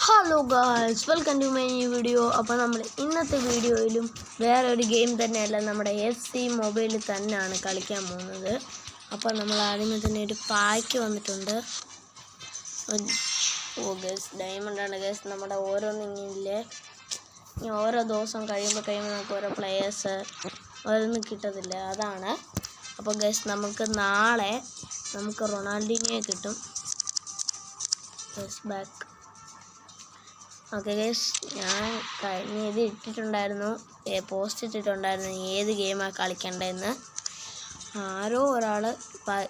Hello guys, welcome to my new video. അപ്പോൾ നമ്മൾ ഇന്നത്തെ വീഡിയോയിലും വേറെ ഒരു ഗെയിം തന്നെയല്ല, നമ്മുടെ FC മൊബൈലിൽ തന്നെയാണ് കളിക്കാൻ പോകുന്നത്. അപ്പോൾ നമ്മൾ ആദ്യമേ തന്നെ ഒരു പായ്ക്ക് വന്നിട്ടുണ്ട്. ഗൈസ്, ഡയമണ്ടാണ് ഗൈസ്. നമ്മുടെ ഓരോന്നിങ്ങില്ലേ, ഓരോ ദിവസം കഴിയുമ്പോൾ നമുക്ക് ഓരോ പ്ലെയേഴ്സ് ഓരോന്നും കിട്ടത്തില്ല, അതാണ്. അപ്പോൾ ഗൈസ്, നമുക്ക് നാളെ റൊണാൾഡിനെ കിട്ടും. ബാക്ക് ഓക്കെ ഗൈസ്, ഞാൻ കഴിഞ്ഞ ഇത് ഇട്ടിട്ടുണ്ടായിരുന്നു, പോസ്റ്റ് ഇട്ടിട്ടുണ്ടായിരുന്നു ഏത് ഗെയിമാണ് കളിക്കേണ്ടതെന്ന്. ആരോ ഒരാൾ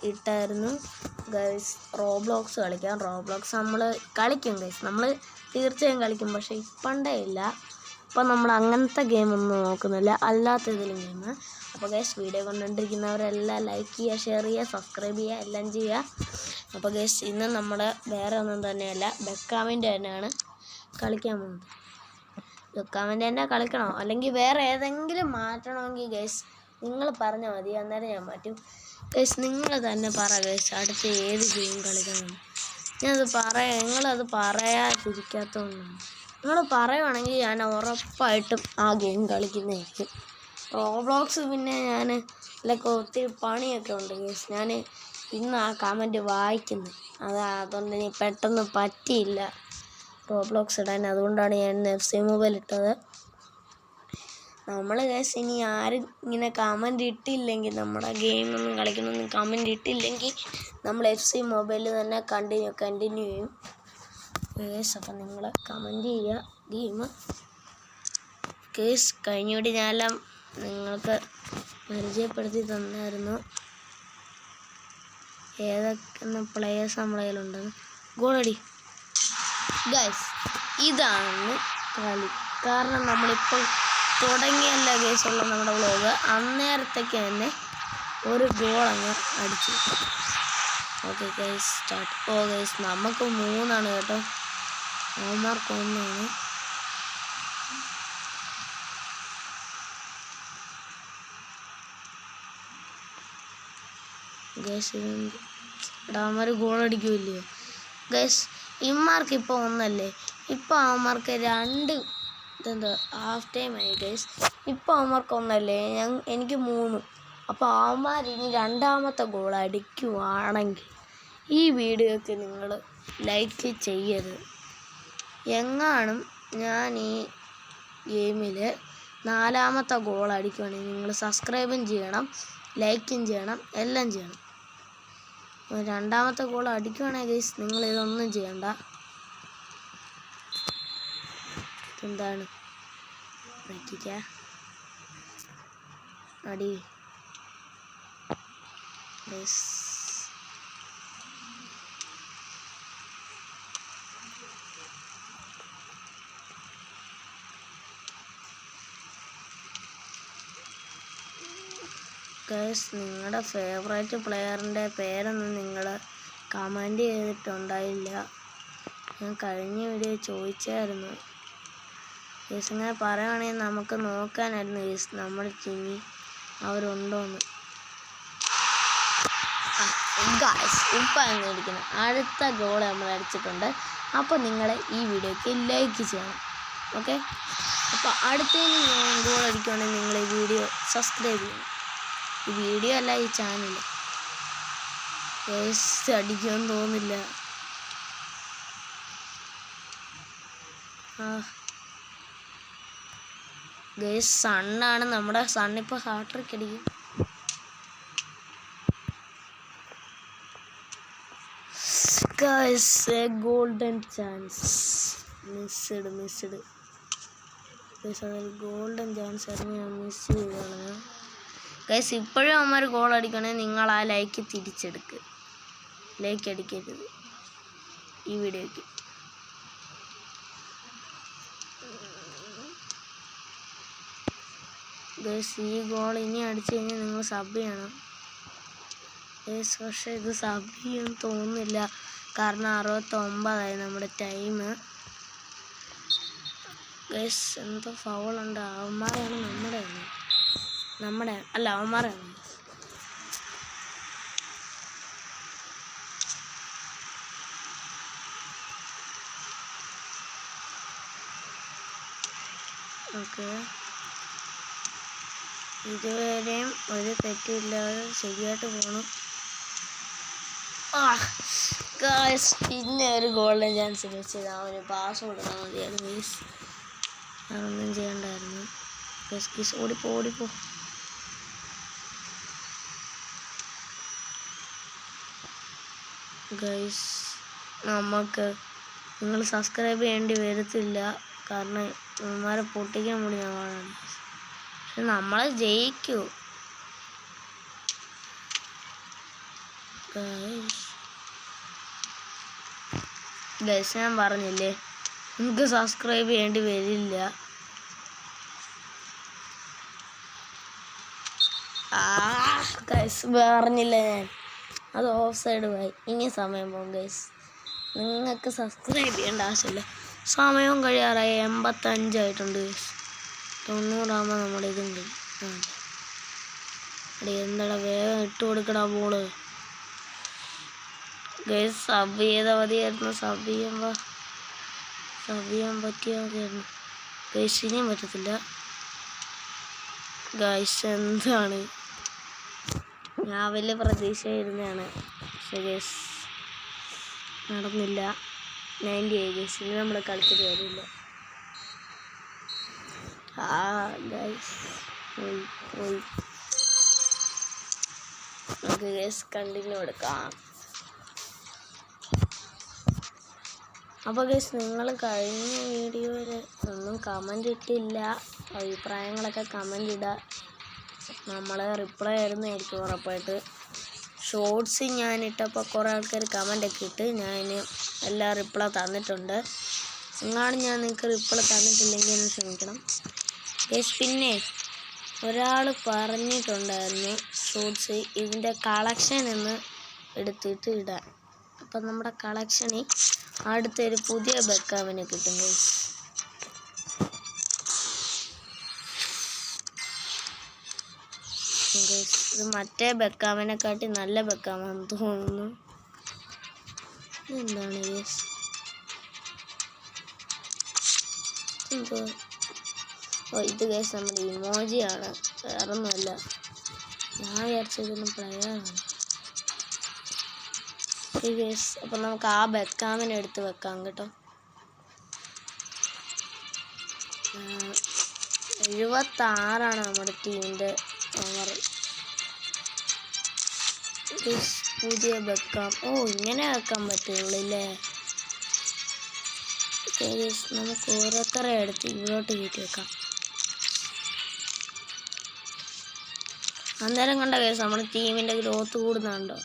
ഇട്ടായിരുന്നു ഗൈസ്, റോബ്ലോക്സ് കളിക്കാം. റോബ്ലോക്സ് നമ്മൾ കളിക്കും ഗൈസ്, നമ്മൾ തീർച്ചയായും കളിക്കും. പക്ഷേ ഇപ്പണ്ടേ ഇല്ല. അപ്പം നമ്മൾ അങ്ങനത്തെ ഗെയിമൊന്നും നോക്കുന്നില്ല, അല്ലാത്ത ഏതെങ്കിലും ഗെയിം. അപ്പോൾ ഗൈസ്, വീഡിയോ കൊണ്ടുകൊണ്ടിരിക്കുന്നവരെല്ലാം ലൈക്ക് ചെയ്യുക, ഷെയർ ചെയ്യുക, സബ്സ്ക്രൈബ് ചെയ്യുക, എല്ലാം ചെയ്യുക. അപ്പോൾ ഗൈസ്, ഇന്ന് നമ്മൾ വേറെ ഒന്നും തന്നെയല്ല, ബെക്കാമിൻ്റെ തന്നെയാണ് കളിക്കാൻ പോകുന്നത്. ബെക്കാമിൻ്റെ തന്നെ കളിക്കണോ അല്ലെങ്കിൽ വേറെ ഏതെങ്കിലും മാറ്റണമെങ്കിൽ ഗൈസ് നിങ്ങൾ പറഞ്ഞാൽ മതി, അന്നേരം ഞാൻ മാറ്റും. ഗൈസ്, നിങ്ങൾ തന്നെ പറ ഗൈസ്, അടുത്ത ഏത് ഗെയിം കളിക്കണം. നിങ്ങളത് പറയാതിരിക്കാത്തതുകൊണ്ടാണ്. നിങ്ങൾ പറയുവാണെങ്കിൽ ഞാൻ ഉറപ്പായിട്ടും ആ ഗെയിം കളിക്കുന്നതായിരിക്കും. റോബ്ലോക്സ് പിന്നെ ഞാൻ ഒത്തിരി പണിയൊക്കെ ഉണ്ട് ഗൈസ്. ഞാൻ ഇന്ന് ആ കമൻറ്റ് വായിക്കുന്നത്, അതുകൊണ്ട് ഇനി പെട്ടെന്ന് പറ്റിയില്ല റോബ്ലോക്സ് ഇടാൻ. അതുകൊണ്ടാണ് ഞാൻ FC മൊബൈൽ ഇട്ടത്. നമ്മൾ ഗൈസ് ഇനി ആരും ഇങ്ങനെ കമൻറ്റ് ഇട്ടില്ലെങ്കിൽ, നമ്മുടെ ഗെയിമൊന്നും കളിക്കണമെന്ന് കമൻറ്റ് ഇട്ടില്ലെങ്കിൽ നമ്മൾ FC മൊബൈലിൽ തന്നെ കണ്ടിന്യൂ ചെയ്യും ഗൈസ്. അപ്പം നിങ്ങൾ കമൻറ്റ് ചെയ്യുക ഗെയിം. ഗൈസ്, കഴിഞ്ഞൂടി ഞാനെല്ലാം നിങ്ങൾക്ക് പരിചയപ്പെടുത്തി തന്നായിരുന്നു ഏതൊക്കെ പ്ലെയേഴ്സ് നമ്മളെ കയ്യിലുണ്ടെന്ന്. ഗോളടി ഗൈസ്, ഇതാണ് കളി. കാരണം നമ്മളിപ്പോൾ തുടങ്ങിയല്ല ഗൈസുള്ള നമ്മുടെ വ്ളോഗ്, അന്നേരത്തേക്ക് തന്നെ ഒരു ഗോൾ അങ്ങ് അടിച്ചു. Okay guys, start. ഗൈസ്, നമുക്ക് 3 കേട്ടോ, അവന്മാർക്ക് 1. ഗൈസ്, അവന്മാർ ഗോൾ അടിക്കുമല്ലയോ ഗൈസ്. ഇവന്മാർക്ക് ഇപ്പോൾ 1 ഇപ്പോൾ അവന്മാർക്ക് 2 ഹാഫ് ടൈം ആയി ഗൈസ്. ഇപ്പോൾ അവന്മാർക്ക് 1 എനിക്ക് 3. അപ്പോൾ അവന്മാർ ഇനി രണ്ടാമത്തെ ഗോൾ അടിക്കുവാണെങ്കിൽ ഈ വീഡിയോയ്ക്ക് നിങ്ങൾ ലൈക്ക് ചെയ്യരുത്. എങ്ങാനും ഞാൻ ഈ ഗെയിമിൽ 4ാമത്തെ ഗോൾ അടിക്കുവാണെങ്കിൽ നിങ്ങൾ സബ്സ്ക്രൈബും ചെയ്യണം, ലൈക്കും ചെയ്യണം, എല്ലാം ചെയ്യണം. 2ാമത്തെ ഗോൾ അടിക്കുവാണെങ്കിൽ ഗൈസ് നിങ്ങൾ ഇതൊന്നും ചെയ്യണ്ട. എന്താണ് അടി ഗൈസ്. ഗൈസ്, നിങ്ങളുടെ ഫേവറേറ്റ് പ്ലെയറിൻ്റെ പേരൊന്നും നിങ്ങൾ കമൻറ്റ് ചെയ്തിട്ടുണ്ടായില്ല. ഞാൻ കഴിഞ്ഞ വീഡിയോ ചോദിച്ചായിരുന്നു ഗൈസ്. ഇങ്ങനെ പറയുവാണെങ്കിൽ നമുക്ക് നോക്കാനായിരുന്നു ഗൈസ് നമ്മുടെ ടീമിൽ അവരുണ്ടോയെന്ന്. ഗൈസ്, ഇപ്പം അങ്ങനെ ഇരിക്കണം. അടുത്ത ഗോൾ നമ്മൾ അടിച്ചിട്ടുണ്ട്. അപ്പോൾ നിങ്ങൾ ഈ വീഡിയോയ്ക്ക് ലൈക്ക് ചെയ്യണം. ഓക്കെ, അപ്പോൾ അടുത്തതിന് ഞാൻ ഗോൾ അടിക്കുവാണെങ്കിൽ നിങ്ങൾ ഈ വീഡിയോ സബ്സ്ക്രൈബ് ചെയ്യണം. ഈ വീഡിയോ അല്ല, ഈ ചാനൽ. ഗൈസ്, അടിക്കുമെന്ന് തോന്നുന്നില്ല. ഗൈസ്, സണ്ണാണ് നമ്മുടെ സണ്ണിപ്പോൾ ഹാട്രിക് അടിക്കും. Guys, A golden chance missed. Guys, അതൊരു ഗോൾഡൻ ചാൻസ് ആയിരുന്നു, ഞാൻ മിസ് ചെയ്തതാണ്. ഗൈസ്, ഇപ്പോഴും അവന്മാർ ഗോൾ അടിക്കണമെങ്കിൽ നിങ്ങൾ ആ ലൈക്ക് തിരിച്ചെടുക്കുക. ലൈക്ക് അടിക്കരുത് ഈ വീഡിയോയ്ക്ക്. ഗൈസ്, ഈ ഗോൾ ഇനി അടിച്ചു കഴിഞ്ഞാൽ നിങ്ങൾ സബ് ചെയ്യണം ഗൈസ്. പക്ഷേ ഇത് സബ് ചെയ്യാൻ തോന്നുന്നില്ല, കാരണം 69 നമ്മുടെ ടൈം. ഗൈസ്, എന്തോ ഫൗളുണ്ട്. അവന്മാരാണ് അവന്മാരാണ്. ഓക്കെ, ഇതുവരെയും ഒരു തെറ്റില്ലാതെ ശരിയായിട്ട് പോണു. ഗായ്സ് പിന്നെ ഒരു ഗോൾഡൻ ചാൻസ് മിസ് ചെയ്ത് അവന് പാസ് കൊടുക്കാൻ മതിയായിരുന്നു. ഗൈസ് അതൊന്നും ചെയ്യണ്ടായിരുന്നു. ഗൈസ് ഓടിപ്പോ. ഗൈസ് നമുക്ക് നിങ്ങൾ സബ്സ്ക്രൈബ് ചെയ്യേണ്ടി വരത്തില്ല, കാരണം ഇവന്മാരെ പൊട്ടിക്കാൻ വേണ്ടി ഞാൻ പാടാണ്. പക്ഷെ നമ്മളെ ജയിക്കൂ. ഗൈസ് ഞാൻ പറഞ്ഞില്ലേ നിങ്ങൾക്ക് സബ്സ്ക്രൈബ് ചെയ്യേണ്ടി വരില്ല. ഗൈസ് പറഞ്ഞില്ല ഞാൻ, അത് ഓഫ് സൈഡ് പോയി. ഇനി സമയം പോകും ഗൈസ്. നിങ്ങൾക്ക് സബ്സ്ക്രൈബ് ചെയ്യേണ്ട ആവശ്യമില്ല. സമയവും കഴിയാറായി, 85 ഗൈസ്. 90 നമ്മുടെ ഇതും കഴിയും. എന്താടാ വേഗം ഇട്ട് കൊടുക്കടാ ബോള്. ഗൈസ് സബ് ചെയ്ത മതിയായിരുന്നു. സബ് ചെയ്യാൻ പറ്റിയാൽ മതിയായിരുന്നു. ഗൈസ് ഇനിയും പറ്റത്തില്ല. ഗൈസ് എന്താണ്, ഞാൻ വലിയ പ്രതീക്ഷയായിരുന്നതാണ്, പക്ഷേ ഗൈസ് നടന്നില്ല. 90 ഗൈസ്. ഇനി നമ്മൾ കളിച്ചിട്ട് കാര്യമില്ല. ഗൈസ് പോയി. നമുക്ക് ഗൈസ് കണ്ടിന്യൂ എടുക്കാം. അപ്പോൾ ഗൈസ് നിങ്ങൾ കഴിഞ്ഞ വീഡിയോയിൽ ഒന്നും കമൻ്റ് ഇട്ടില്ല. അഭിപ്രായങ്ങളൊക്കെ കമൻ്റ് ഇടുക. നമ്മൾ റിപ്ലൈ ആയിരുന്നായിരിക്കും ഉറപ്പായിട്ട്. ഷോർട്സ് ഞാനിട്ടപ്പോൾ കുറേ ആൾക്കാർ കമൻ്റൊക്കെ ഇട്ട് ഞാൻ എല്ലാ റിപ്ലൈ തന്നിട്ടുണ്ട്. എങ്ങാനും ഞാൻ നിങ്ങൾക്ക് റിപ്ലൈ തന്നിട്ടില്ലെങ്കിൽ ഒന്ന് ക്ഷമിക്കണം ഗൈസ്. പിന്നെ ഒരാൾ പറഞ്ഞിട്ടുണ്ടായിരുന്നു ഷോർട്സ് ഇതിൻ്റെ കളക്ഷൻ എന്ന് എടുത്തിട്ട് ഇടാൻ. അപ്പം നമ്മുടെ കളക്ഷനിൽ അടുത്തൊരു പുതിയ ബെക്കാമിനെ കിട്ടും ഗൈസ്. ഇത് മറ്റേ ബെക്കാമിനെക്കാട്ടി നല്ല ബെക്കാമെന്ന് തോന്നുന്നു. എന്താണ് ഗൈസ്, എന്തോ ഇത് ഗൈസ് നമ്മുടെ ഇമോജിയാണ്, വേറൊന്നുമല്ല. ഞാൻ വിചാരിച്ചതൊന്നും പ്ലെയറാണ് ഗൈസ്. അപ്പം നമുക്ക് ആ ബെക്കാമിനെ എടുത്ത് വെക്കാം കേട്ടോ. 76 നമ്മുടെ ടീമിൻ്റെ പവർ. പുതിയ ബെക്കാം. ഇങ്ങനെ വെക്കാൻ പറ്റുള്ളൂല്ലേ. നമുക്ക് ഓരോരുത്തരെ എടുത്ത് ഇങ്ങോട്ട് കയറ്റി വെക്കാം. അന്നേരം കണ്ട കേസ് നമ്മുടെ ടീമിൻ്റെ ഗ്രോത്ത് കൂടുന്നുണ്ടോ,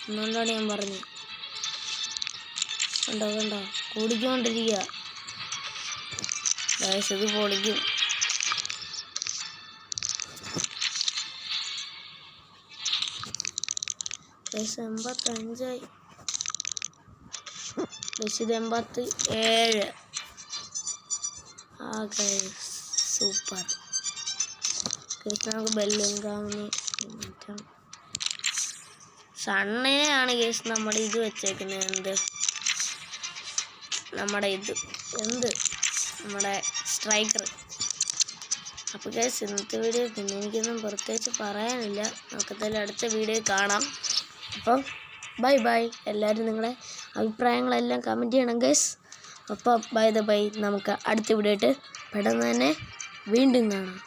എന്നുകൊണ്ടാണ് ഞാൻ പറഞ്ഞത്. കണ്ടോ കൂടിക്കൊണ്ടിരിക്കുക. ഇത് പൊളിക്കും. ഗൈസ് 85. ഇത് 87. Guys super. ഗൈസ് നമുക്ക് ബെല്ലിംഗാമിന് സണ്ണിനെയാണ് ഗൈസ് നമ്മുടെ ഇത് വെച്ചേക്കുന്നത്. നമ്മുടെ സ്ട്രൈക്കർ. അപ്പോൾ ഗൈസ് ഇന്നത്തെ വീഡിയോ പിന്നെ എനിക്കൊന്നും പ്രത്യേകിച്ച് പറയാനില്ല. നമുക്കെന്തായാലും അടുത്ത വീഡിയോ കാണാം. അപ്പം ബൈ. എല്ലാവരും നിങ്ങളുടെ അഭിപ്രായങ്ങളെല്ലാം കമൻറ്റ് ചെയ്യണം ഗൈസ്. അപ്പോൾ ബൈ. നമുക്ക് അടുത്ത വീഡിയോ ആയിട്ട് പെട്ടെന്ന് തന്നെ വീണ്ടും കാണാം.